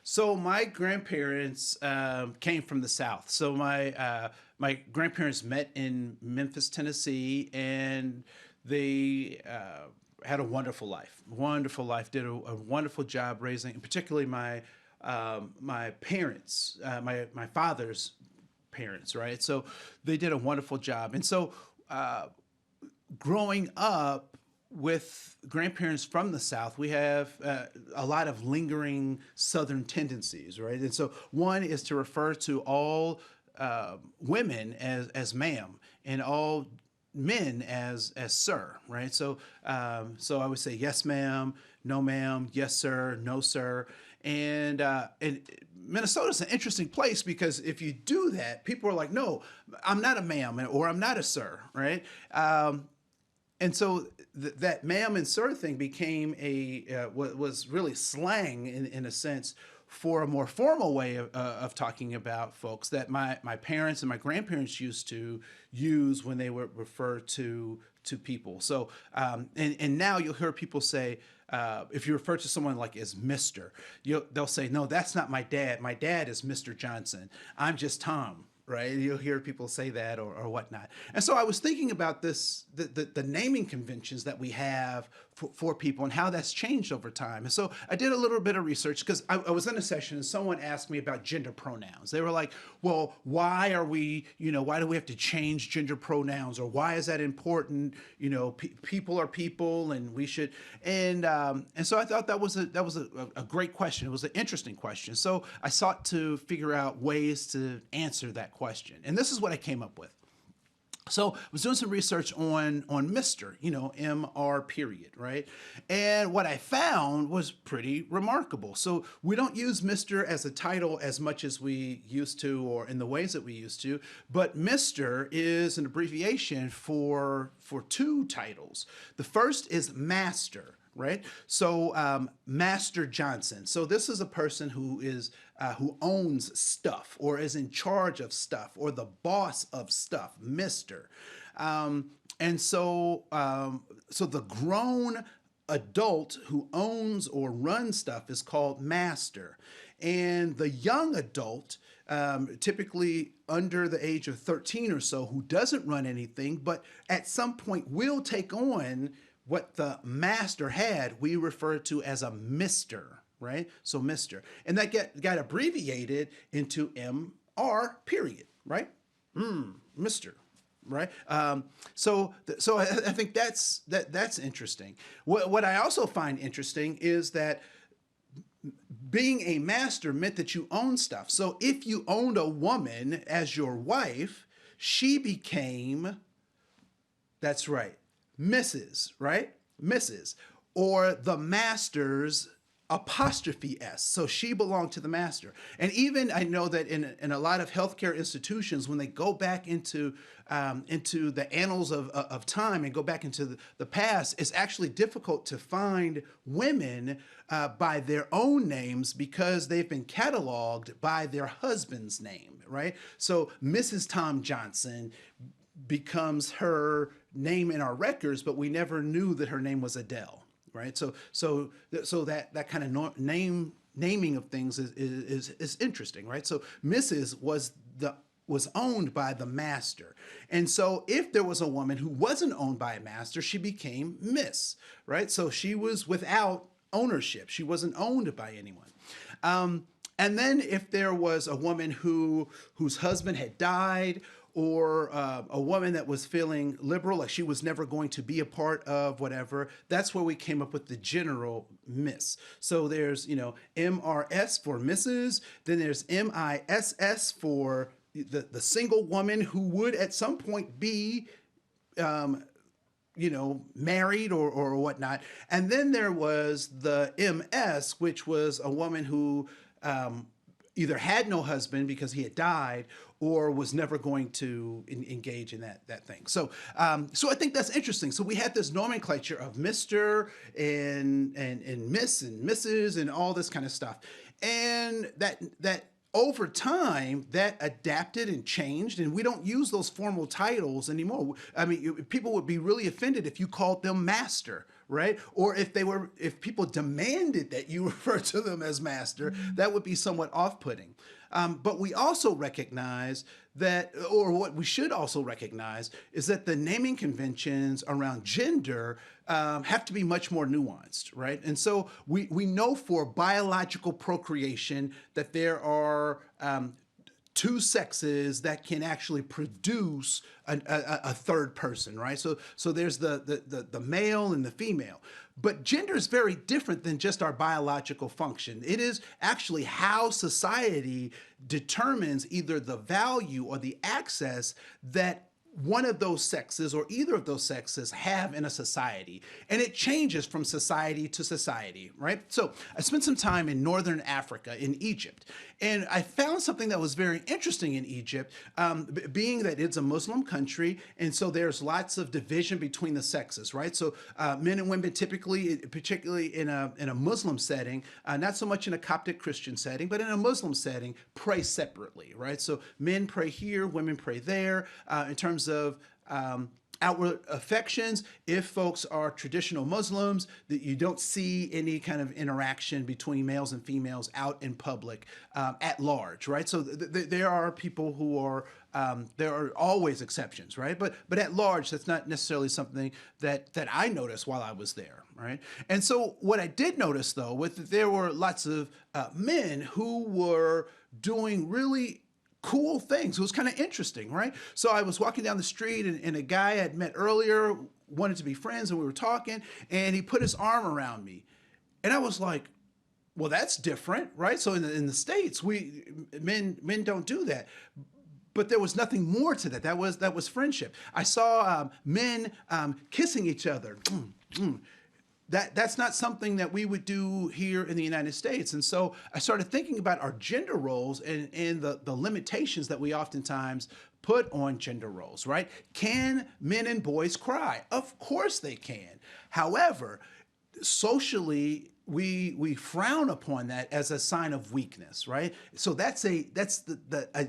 So my grandparents came from the South. So my grandparents met in Memphis, Tennessee, and they had a wonderful life. Wonderful life. Did a wonderful job raising, particularly my parents, my father's parents. Right. So they did a wonderful job. And so growing up with grandparents from the South, we have a lot of lingering Southern tendencies, right? And so one is to refer to all women as ma'am and all men as sir, right? So I would say yes ma'am, no ma'am, yes sir, no sir, and Minnesota's an interesting place because if you do that, people are like, no, I'm not a ma'am or I'm not a sir, right? And so that ma'am and sir thing became was really slang in a sense for a more formal way of talking about folks that my parents and my grandparents used to use when they would refer to people. So and now you'll hear people say, if you refer to someone like as Mister, they'll say, no, that's not my dad. My dad is Mr. Johnson. I'm just Tom, right? You'll hear people say that or whatnot. And so I was thinking about the naming conventions that we have for people and how that's changed over time. And so I did a little bit of research because I was in a session and someone asked me about gender pronouns. They were like, well, why do we have to change gender pronouns, or why is that important? People are people and we should, and so I thought that was a great question. It was an interesting question. So I sought to figure out ways to answer that question. And this is what I came up with. So I was doing some research on Mr., MR period, right? And what I found was pretty remarkable. So we don't use Mr. as a title as much as we used to, or in the ways that we used to, but Mr. is an abbreviation for two titles. The first is Master, right? So Master Johnson. So this is a person who owns stuff or is in charge of stuff or the boss of stuff, Mister. So the grown adult who owns or runs stuff is called master, and the young adult, typically under the age of 13 or so, who doesn't run anything but at some point will take on what the master had, we refer to as a mister, right? So mister. And that got abbreviated into MR period, right? Mister, right? So I think that's interesting. What I also find interesting is that being a master meant that you own stuff. So if you owned a woman as your wife, she became, that's right, Mrs., right? Mrs. Or the master's apostrophe S. So she belonged to the master. And even I know that in a lot of healthcare institutions, when they go back into the annals of time and go back into the past, it's actually difficult to find women by their own names because they've been cataloged by their husband's name, right? So Mrs. Tom Johnson becomes her name in our records, but we never knew that her name was Adele, right? So that kind of naming of things is interesting, right? So Mrs. was owned by the master, and so if there was a woman who wasn't owned by a master, she became Miss, right? So she was without ownership; she wasn't owned by anyone. And then if there was a woman whose husband had died, or a woman that was feeling liberal, like she was never going to be a part of whatever, that's where we came up with the general Miss. So there's, MRS for Mrs., then there's MISS for the single woman who would at some point be married or whatnot. And then there was the MS, which was a woman who either had no husband because he had died or was never going to engage in that thing. So I think that's interesting. So we had this nomenclature of Mr. and Miss and Mrs. and all this kind of stuff. And that over time, that adapted and changed, and we don't use those formal titles anymore. I mean, people would be really offended if you called them master, right? Or if people demanded that you refer to them as master, that would be somewhat off-putting. But we also recognize that, or what we should also recognize, is that the naming conventions around gender have to be much more nuanced, right? And so we know for biological procreation that there are two sexes that can actually produce a third person, right? So there's the male and the female. But gender is very different than just our biological function. It is actually how society determines either the value or the access that one of those sexes or either of those sexes have in a society. And it changes from society to society, right? So I spent some time in Northern Africa, in Egypt, and I found something that was very interesting in Egypt, being that it's a Muslim country, and so there's lots of division between the sexes, right? So men and women typically, particularly in a Muslim setting, not so much in a Coptic Christian setting, but in a Muslim setting, pray separately, right? So men pray here, women pray there. In terms of outward affections, if folks are traditional Muslims, that you don't see any kind of interaction between males and females out in public at large, right? So there are people who are there are always exceptions, right? But at large, that's not necessarily something that I noticed while I was there, right? And so what I did notice though, there were lots of men who were doing really cool things. It was kind of interesting, right? So I was walking down the street and a guy I had met earlier wanted to be friends and we were talking and he put his arm around me. And I was like, well, that's different, right? So in the States, men don't do that. But there was nothing more to that. That was friendship. I saw men kissing each other. That's not something that we would do here in the United States. And so I started thinking about our gender roles and the limitations that we oftentimes put on gender roles, right? Can men and boys cry? Of course they can. However, socially, we frown upon that as a sign of weakness, right? So that's a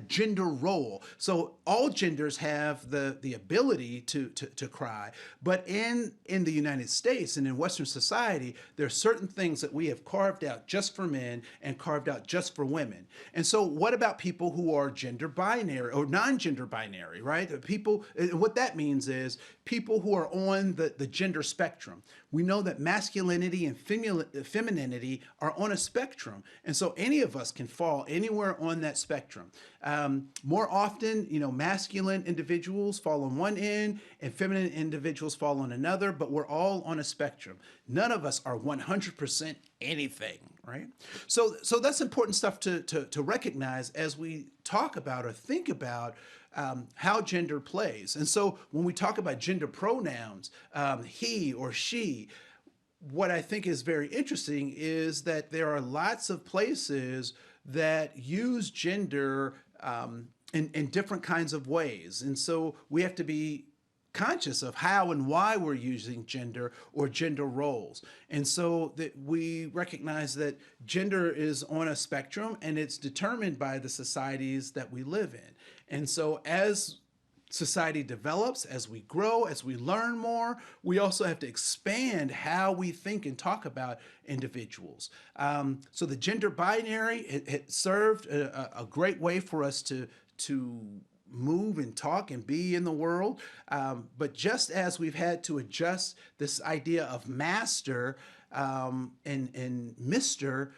gender role. So all genders have the ability to cry, but in the United States and in Western society, there are certain things that we have carved out just for men and carved out just for women. And so what about people who are gender binary or non-gender binary, right? People, what that means is people who are on the gender spectrum. We know that masculinity and femininity are on a spectrum. And so any of us can fall anywhere on that spectrum. More often, masculine individuals fall on one end and feminine individuals fall on another, but we're all on a spectrum. None of us are 100% anything, right? So that's important stuff to recognize as we talk about or think about how gender plays. And so when we talk about gender pronouns, he or she, what I think is very interesting is that there are lots of places that use gender in different kinds of ways. And so we have to be conscious of how and why we're using gender or gender roles. And so that we recognize that gender is on a spectrum and it's determined by the societies that we live in. And so as society develops, as we grow, as we learn more, we also have to expand how we think and talk about individuals. So the gender binary, it served a great way for us to move and talk and be in the world. But just as we've had to adjust this idea of master and Mr.,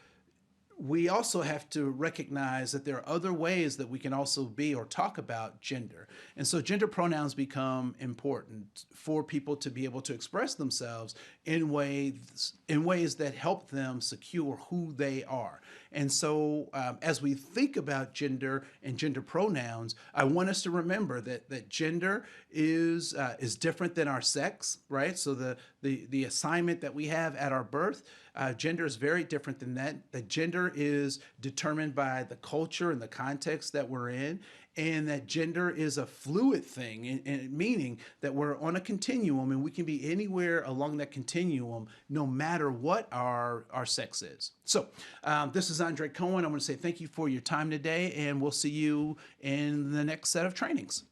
we also have to recognize that there are other ways that we can also be or talk about gender. And so gender pronouns become important for people to be able to express themselves in ways that help them secure who they are. And so as we think about gender and gender pronouns, I want us to remember that gender is different than our sex, right? So the assignment that we have at our birth, gender is very different than that. That gender is determined by the culture and the context that we're in, and that gender is a fluid thing, and meaning that we're on a continuum and we can be anywhere along that continuum no matter what our sex is. So this is Andre Cohen. I want to say thank you for your time today, and we'll see you in the next set of trainings.